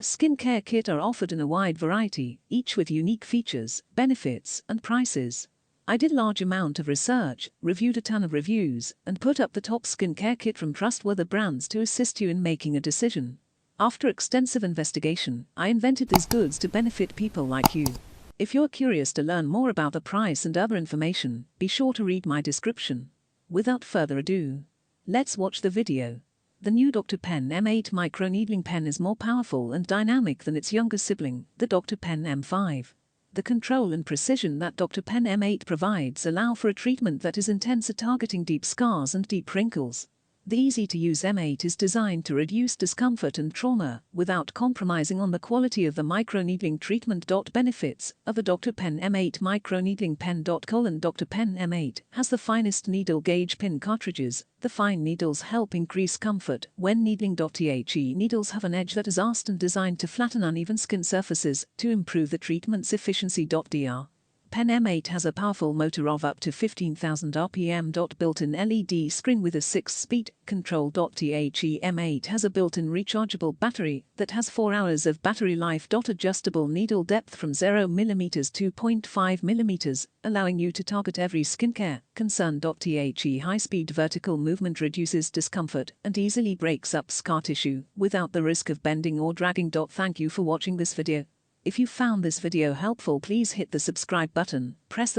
Skincare kits are offered in a wide variety, each with unique features, benefits, and prices. I did a large amount of research, reviewed a ton of reviews, and put up the top skincare kit from trustworthy brands to assist you in making a decision. After extensive investigation, I invented these goods to benefit people like you. If you're curious to learn more about the price and other information, be sure to read my description. Without further ado, let's watch the video. The new Dr. Pen M8 Microneedling pen is more powerful and dynamic than its younger sibling, the Dr. Pen M5. The control and precision that Dr. Pen M8 provides allow for a treatment that is intense at targeting deep scars and deep wrinkles. The easy-to-use M8 is designed to reduce discomfort and trauma without compromising on the quality of the microneedling treatment. Benefits of a Dr. Pen M8 Microneedling Pen. Dr. Pen M8 has the finest needle gauge pin cartridges. The fine needles help increase comfort when needling. The needles have an edge that is asked and designed to flatten uneven skin surfaces to improve the treatment's efficiency. Dr. Pen M8 has a powerful motor of up to 15,000 RPM. Built-in LED screen with a 6-speed control. The M8 has a built-in rechargeable battery that has 4 hours of battery life. Adjustable needle depth from 0 mm to 0.5 mm, allowing you to target every skincare concern. The high-speed vertical movement reduces discomfort and easily breaks up scar tissue without the risk of bending or dragging. Thank you for watching this video. If you found this video helpful, please hit the subscribe button, press the